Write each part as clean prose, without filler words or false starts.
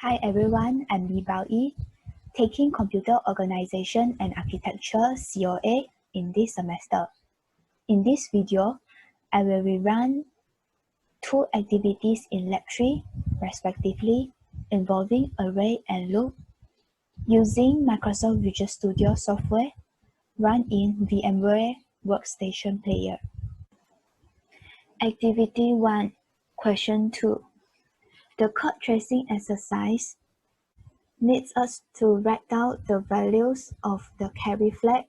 Hi everyone, I'm Li Baoyi, taking Computer Organization and Architecture COA in this semester. In this video, I will rerun two activities in Lab 3, respectively, involving array and loop, using Microsoft Visual Studio software run in VMware Workstation Player. Activity 1, Question 2. The code tracing exercise needs us to write down the values of the carry flag,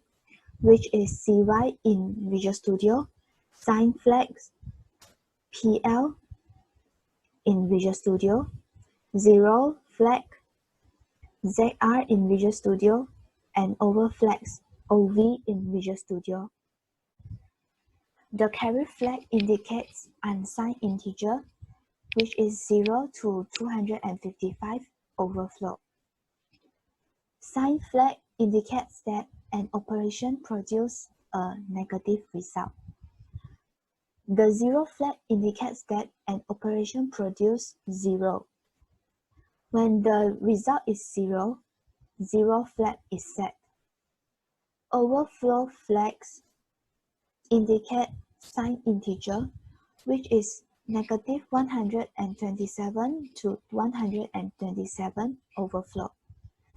which is CY in Visual Studio, sign flags, PL in Visual Studio, 0 flag, ZR in Visual Studio, and over flags, OV in Visual Studio. The carry flag indicates unsigned integer, which is 0 to 255 overflow. Sign flag indicates that an operation produces a negative result. The 0 flag indicates that an operation produces 0. When the result is 0, 0 flag is set. Overflow flags indicate signed integer, which is negative 127 to 127 overflow.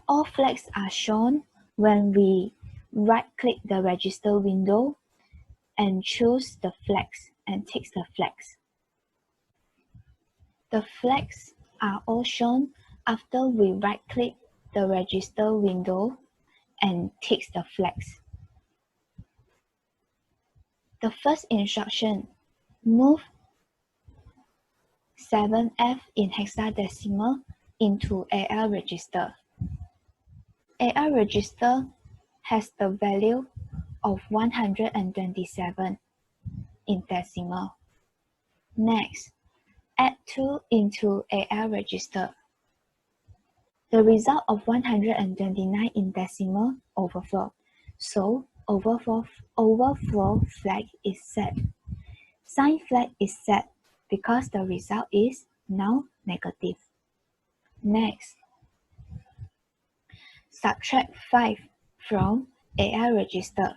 All flags are shown when we right-click the register window and choose the flags and tick the flags. The flags are all shown after we right-click the register window and tick the flags. The first instruction, move 7F in hexadecimal into AL register. AL register has the value of 127 in decimal. Next, add 2 into AL register. The result of 129 in decimal overflow, so overflow flag is set. Sign flag is set because the result is now negative. Next, subtract 5 from AL register.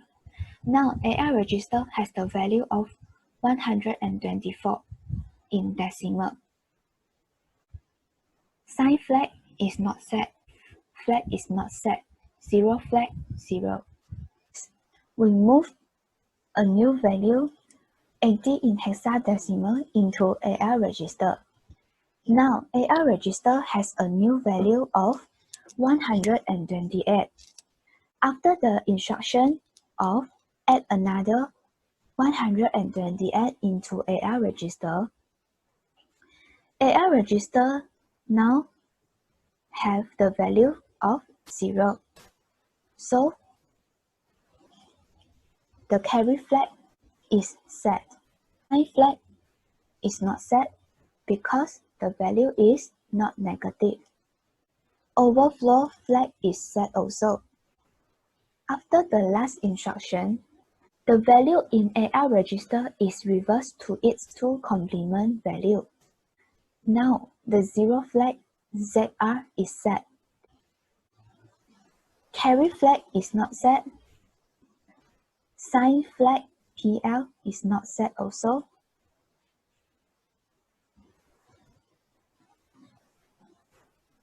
Now AL register has the value of 124 in decimal. Sign flag is not set. Flag is not set. 0 flag, 0. We move a new value 80 in hexadecimal into AL register. Now AL register has a new value of 128. After the instruction of add another 128 into AL register, AL register now have the value of 0. So the carry flag is set. Sign flag is not set because the value is not negative. Overflow flag is set also. After the last instruction, the value in AL register is reversed to its 2 complement value. Now the 0 flag ZR is set. Carry flag is not set. Sign flag PL is not set also.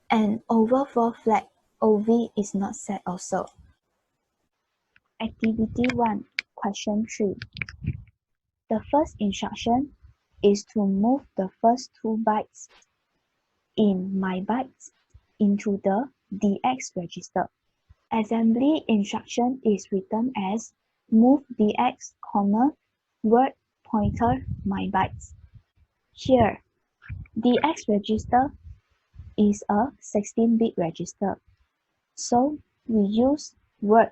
And overflow flag OV is not set also. Activity 1, Question 3. The first instruction is to move the first 2 bytes in MyBytes into the DX register. Assembly instruction is written as move DX, word pointer MyBytes. Here, DX register is a 16-bit register, so we use word,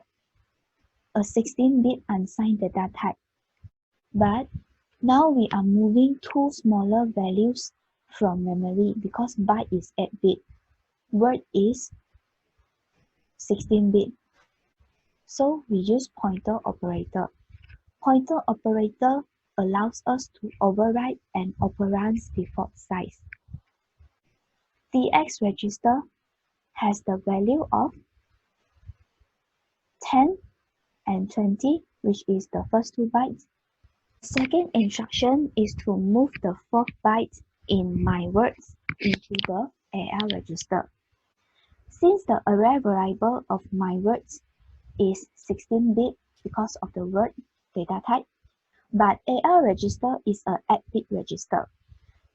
a 16-bit unsigned data type. But now we are moving 2 smaller values from memory because byte is 8-bit, word is 16-bit. So we use pointer operator. Pointer operator allows us to override an operand's default size. The X register has the value of 10 and 20, which is the first two bytes. Second instruction is to move the fourth byte in my words into the AL register. Since the array variable of my words is 16-bit because of the word data type, but AL register is a 8-bit register.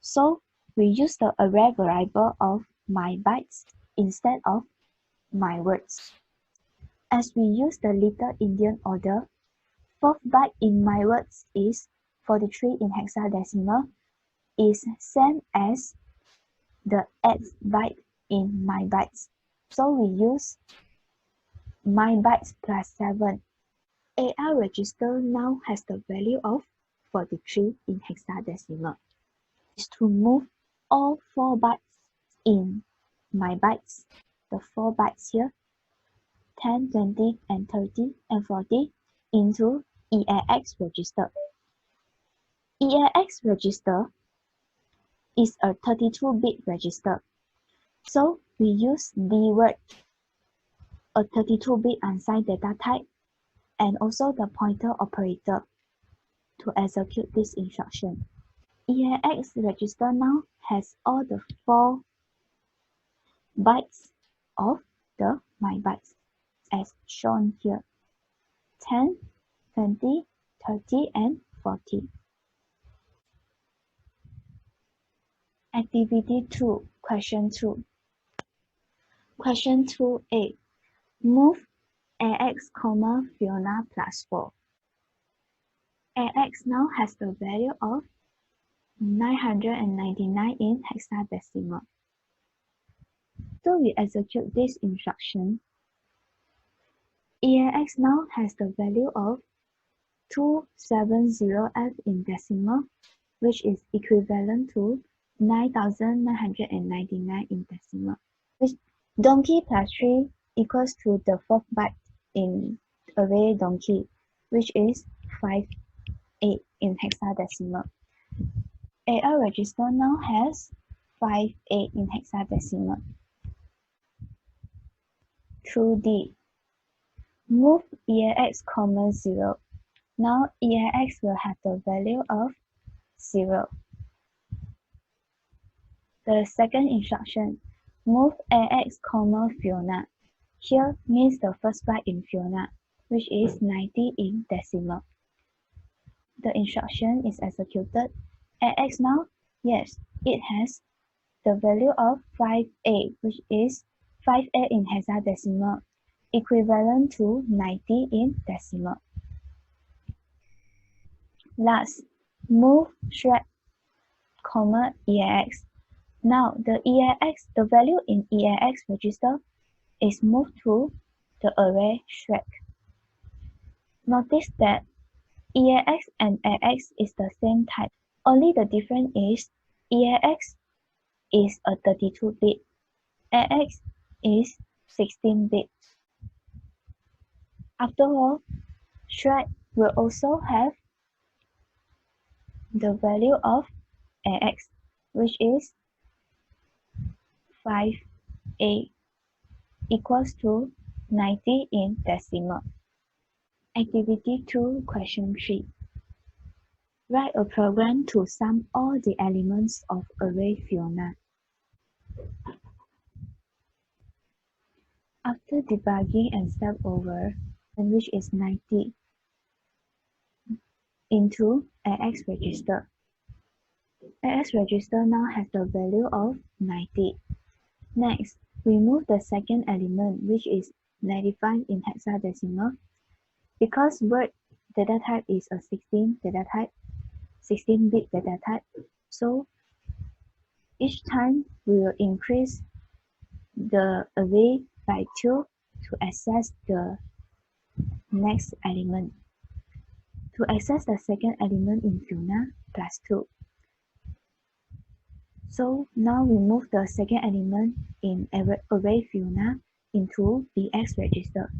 So we use the array variable of my bytes instead of my words. As we use the Little Indian order, fourth byte in my words is 43 in hexadecimal is same as the 8th byte in my bytes. So we use my bytes plus 7. AL register now has the value of 43 in hexadecimal. Is to move all 4 bytes in my bytes, the 4 bytes here, 10, 20, and 30, and 40, into EAX register. EAX register is a 32-bit register. So we use dword, a 32-bit unsigned data type, and also the pointer operator to execute this instruction. EAX register now has all the 4 bytes of the my bytes as shown here, 10, 20, 30, and 40. Activity 2, question 2. Question 2a. Move AX, Fiona plus 4. AX now has the value of 999 in hexadecimal. So we execute this instruction. EAX now has the value of 270F in decimal, which is equivalent to 9,999 in decimal. Which donkey plus 3 equals to the fourth byte in array donkey, which is 58 in hexadecimal. AL register now has 58 in hexadecimal. 2D. Move EAX, 0. Now EAX will have the value of 0. The second instruction, move AX, Fiona. Here means the first byte in Fiona, which is 90 in decimal. The instruction is executed. AX now, yes, it has the value of 5A, which is 5A in hexadecimal, equivalent to 90 in decimal. Last, move shred, EAX. Now the value in EAX register is moved to the array shred. Notice that EAX and AX is the same type. Only the difference is EAX is a 32-bit, AX is 16-bit. After all, shred will also have the value of AX, which is 5A, equals to 90 in decimal. Activity 2, question 3. Write a program to sum all the elements of array Fiona. After debugging and step over, which is 90, into AX register. AX register now has the value of 90. Next, we move the second element, which is 95 in hexadecimal. Because word data type is a 16-bit data type, so each time we will increase the array by 2 to access the next element. To access the second element in Fiona, plus 2. So now we move the second element in array Fiona into BX register.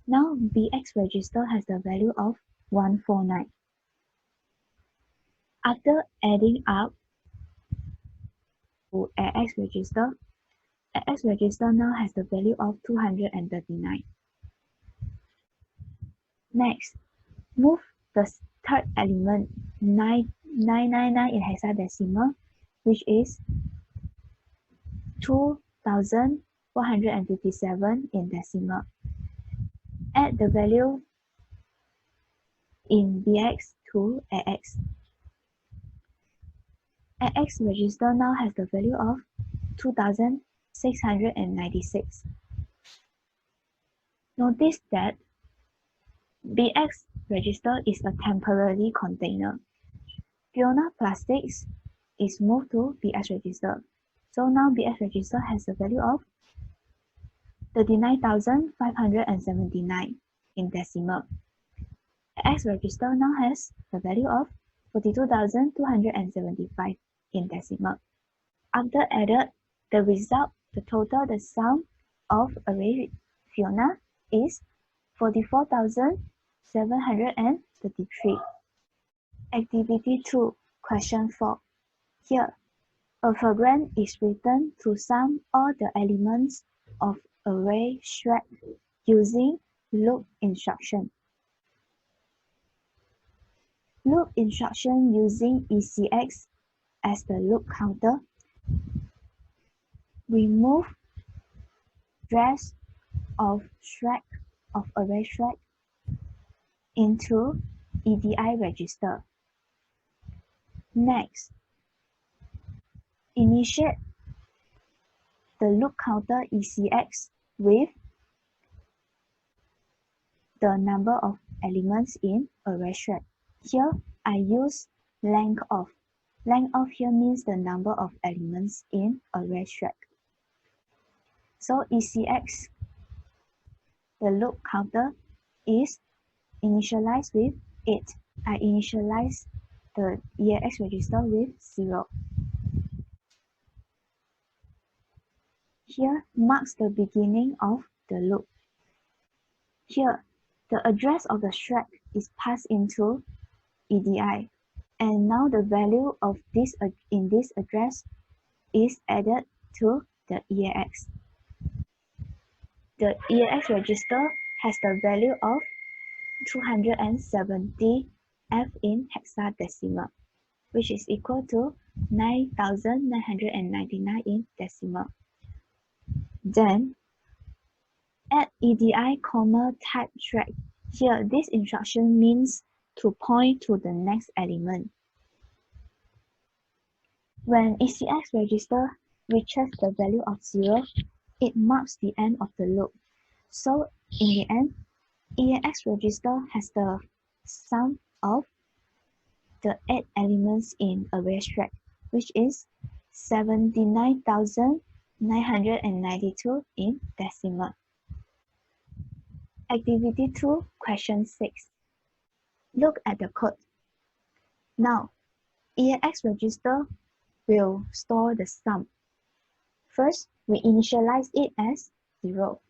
Now BX register has the value of 149. After adding up to AX register. AX register now has the value of 239. Next, move the third element 999 in hexadecimal, which is 2157 in decimal. Add the value in BX to AX. AX register now has the value of 2696. Notice that BX register is a temporary container. Fiona Plastics is moved to BX register. So now BX register has a value of 39,579 in decimal. AX register now has the value of 42,275 in decimal. After added, the result, the sum of array Fiona is 44,733. Activity 2, question 4. Here, a program is written to sum all the elements of array thread using loop instruction. Loop instruction using ECX as the loop counter. Remove address of array thread into EDI register. Next, initiate the loop counter ECX with the number of elements in array thread. Here, I use length of. Length of here means the number of elements in array thread. So ECX, the loop counter, is initialized with 8. I initialize the EAX register with 0. Here marks the beginning of the loop. Here, the address of the thread is passed into EDI, and now the value of this in this address is added to the EAX. The EAX register has the value of 270 F in hexadecimal, which is equal to 9,999 in decimal. Then add EDI comma type thread. Here, this instruction means to point to the next element. When ECX register reaches the value of 0, it marks the end of the loop. So in the end, EAX register has the sum of the 8 elements in array thread, which is 79,992 in decimal. Activity 2, question 6. Look at the code. Now, EAX register will store the sum. First, we initialize it as 0.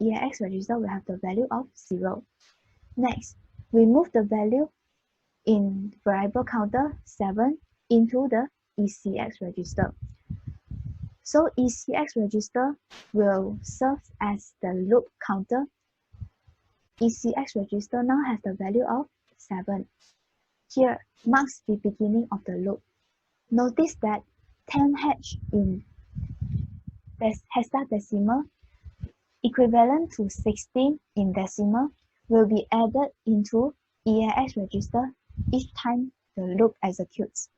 EAX register will have the value of 0. Next, we move the value in variable counter 7 into the ECX register. So ECX register will serve as the loop counter. ECX register now has the value of 7. Here marks the beginning of the loop. Notice that 10H in hexadecimal equivalent to 16 in decimal will be added into EAX register each time the loop executes.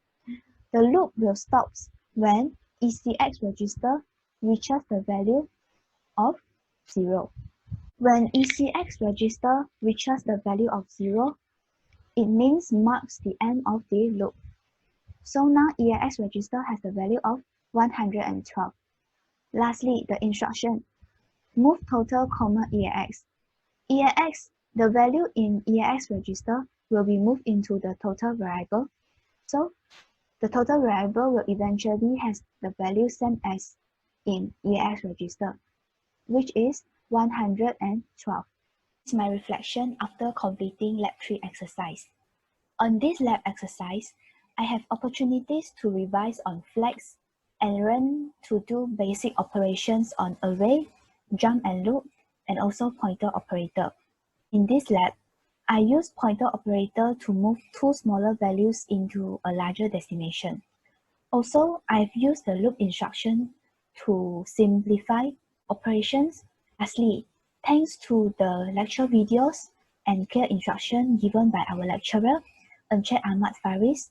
The loop will stop when ECX register reaches the value of 0. When ECX register reaches the value of 0, it means marks the end of the loop. So now EAX register has the value of 112. Lastly, the instruction move total comma EAX. EAX, the value in EAX register will be moved into the total variable. So the total variable will eventually has the value same as in EAX register, which is 112. This is my reflection after completing Lab 3 exercise. On this lab exercise, I have opportunities to revise on flags, and learn to do basic operations on array, jump and loop, and also pointer operator. In this lab, I use pointer operator to move two smaller values into a larger destination. Also, I've used the loop instruction to simplify operations. Lastly, thanks to the lecture videos and clear instruction given by our lecturer, Encik Ahmad Faris,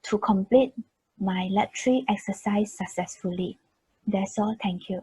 to complete my lab 3 exercise successfully. That's all. Thank you.